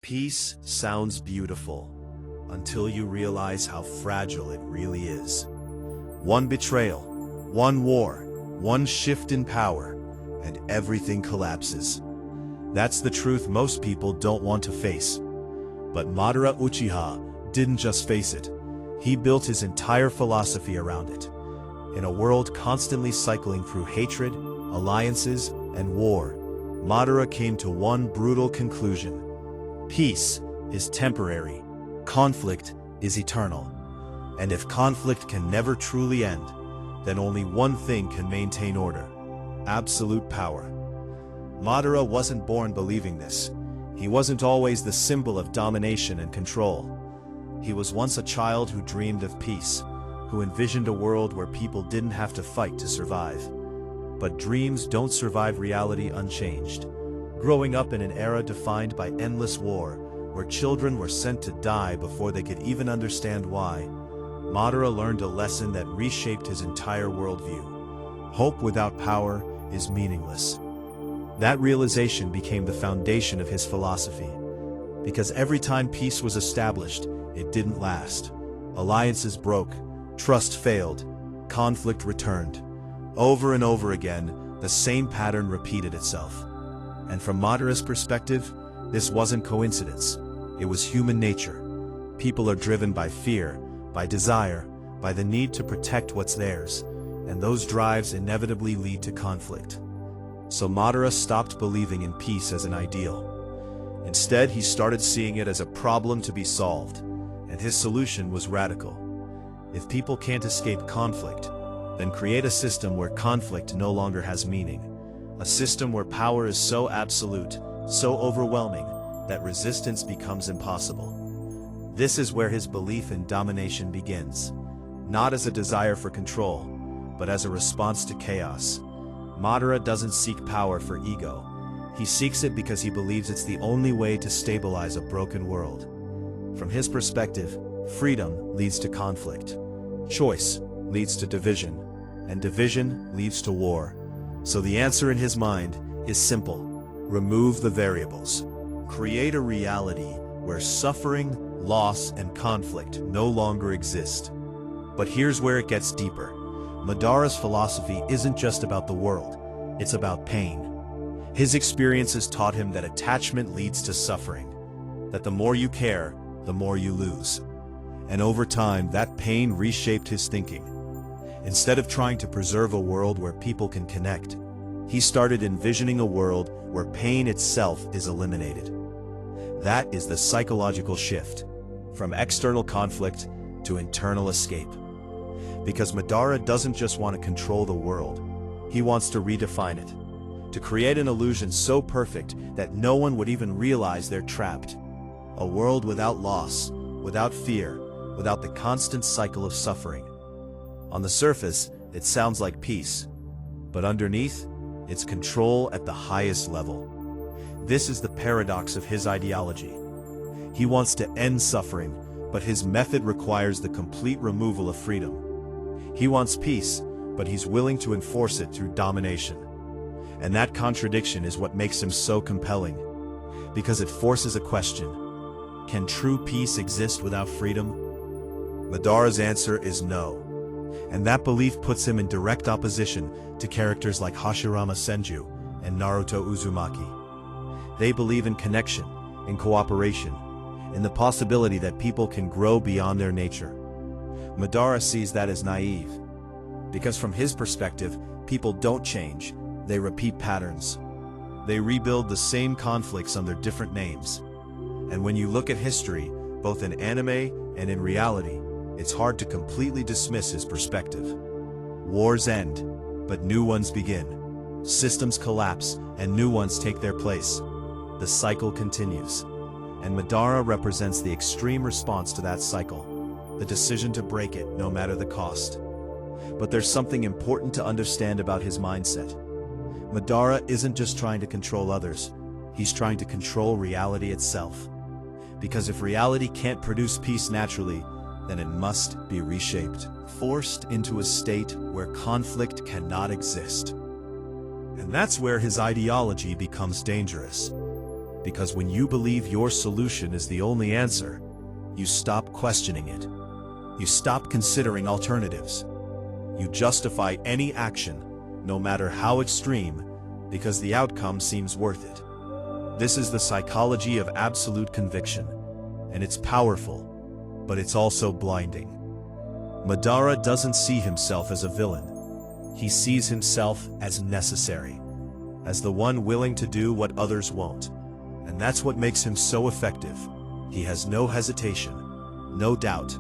Peace sounds beautiful until you realize how fragile it really is. One betrayal, one war, one shift in power, and everything collapses. That's the truth most people don't want to face. But Madara Uchiha didn't just face it. He built his entire philosophy around it. In a world constantly cycling through hatred, alliances, and war, Madara came to one brutal conclusion. Peace is temporary. Conflict is eternal. And if conflict can never truly end, then only one thing can maintain order: absolute power. Madara wasn't born believing this. He wasn't always the symbol of domination and control. He was once a child who dreamed of peace, who envisioned a world where people didn't have to fight to survive. But dreams don't survive reality unchanged. Growing up in an era defined by endless war, where children were sent to die before they could even understand why, Madara learned a lesson that reshaped his entire worldview. Hope without power is meaningless. That realization became the foundation of his philosophy. Because every time peace was established, it didn't last. Alliances broke, trust failed, conflict returned. Over and over again, the same pattern repeated itself. And from Madara's perspective, this wasn't coincidence. It was human nature. People are driven by fear, by desire, by the need to protect what's theirs, and those drives inevitably lead to conflict. So Madara stopped believing in peace as an ideal. Instead, he started seeing it as a problem to be solved, and his solution was radical. If people can't escape conflict, then create a system where conflict no longer has meaning. A system where power is so absolute, so overwhelming, that resistance becomes impossible. This is where his belief in domination begins. Not as a desire for control, but as a response to chaos. Madara doesn't seek power for ego. He seeks it because he believes it's the only way to stabilize a broken world. From his perspective, freedom leads to conflict. Choice leads to division, and division leads to war. So the answer in his mind is simple: remove the variables. Create a reality where suffering, loss, and conflict no longer exist. But here's where it gets deeper. Madara's philosophy isn't just about the world, it's about pain. His experiences taught him that attachment leads to suffering, that the more you care, the more you lose. And over time, that pain reshaped his thinking. Instead of trying to preserve a world where people can connect, he started envisioning a world where pain itself is eliminated. That is the psychological shift, from external conflict to internal escape. Because Madara doesn't just want to control the world, he wants to redefine it, to create an illusion so perfect that no one would even realize they're trapped. A world without loss, without fear, without the constant cycle of suffering. On the surface, it sounds like peace, but underneath, it's control at the highest level. This is the paradox of his ideology. He wants to end suffering, but his method requires the complete removal of freedom. He wants peace, but he's willing to enforce it through domination. And that contradiction is what makes him so compelling, because it forces a question: can true peace exist without freedom? Madara's answer is no. And that belief puts him in direct opposition to characters like Hashirama Senju and Naruto Uzumaki. They believe in connection, in cooperation, in the possibility that people can grow beyond their nature. Madara sees that as naive, because from his perspective, people don't change, they repeat patterns. They rebuild the same conflicts under different names. And when you look at history, both in anime and in reality, it's hard to completely dismiss his perspective. Wars end, but new ones begin. Systems collapse, and new ones take their place. The cycle continues. And Madara represents the extreme response to that cycle, the decision to break it no matter the cost. But there's something important to understand about his mindset. Madara isn't just trying to control others, he's trying to control reality itself. Because if reality can't produce peace naturally, then it must be reshaped, forced into a state where conflict cannot exist. And that's where his ideology becomes dangerous. Because when you believe your solution is the only answer, you stop questioning it. You stop considering alternatives. You justify any action, no matter how extreme, because the outcome seems worth it. This is the psychology of absolute conviction, and it's powerful, but it's also blinding. Madara doesn't see himself as a villain. He sees himself as necessary, as the one willing to do what others won't. And that's what makes him so effective. He has no hesitation, no doubt,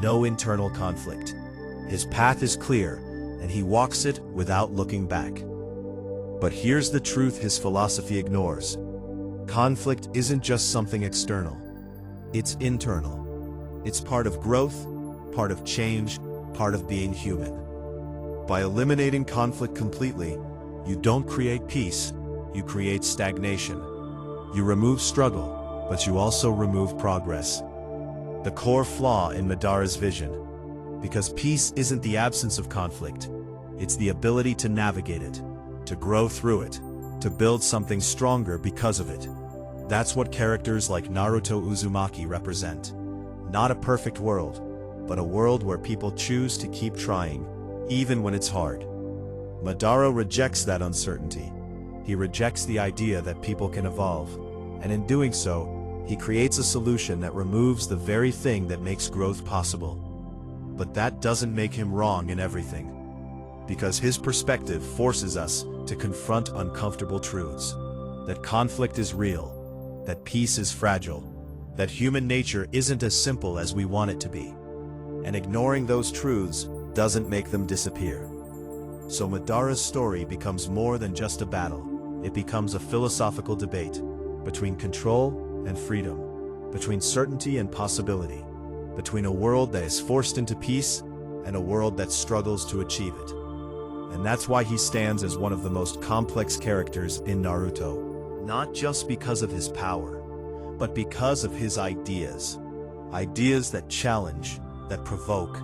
no internal conflict. His path is clear, and he walks it without looking back. But here's the truth his philosophy ignores. Conflict isn't just something external. It's internal. It's part of growth, part of change, part of being human. By eliminating conflict completely, you don't create peace, you create stagnation. You remove struggle, but you also remove progress. The core flaw in Madara's vision. Because peace isn't the absence of conflict, it's the ability to navigate it, to grow through it, to build something stronger because of it. That's what characters like Naruto Uzumaki represent. Not a perfect world, but a world where people choose to keep trying, even when it's hard. Madara rejects that uncertainty. He rejects the idea that people can evolve, and in doing so, he creates a solution that removes the very thing that makes growth possible. But that doesn't make him wrong in everything, because his perspective forces us to confront uncomfortable truths. That conflict is real, that peace is fragile, that human nature isn't as simple as we want it to be. And ignoring those truths doesn't make them disappear. So Madara's story becomes more than just a battle. It becomes a philosophical debate between control and freedom, between certainty and possibility, between a world that is forced into peace and a world that struggles to achieve it. And that's why he stands as one of the most complex characters in Naruto, not just because of his power, but because of his ideas. Ideas that challenge, that provoke,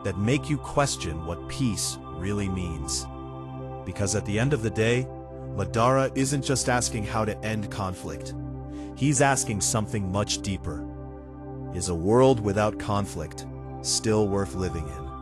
that make you question what peace really means. Because at the end of the day, Madara isn't just asking how to end conflict. He's asking something much deeper. Is a world without conflict still worth living in?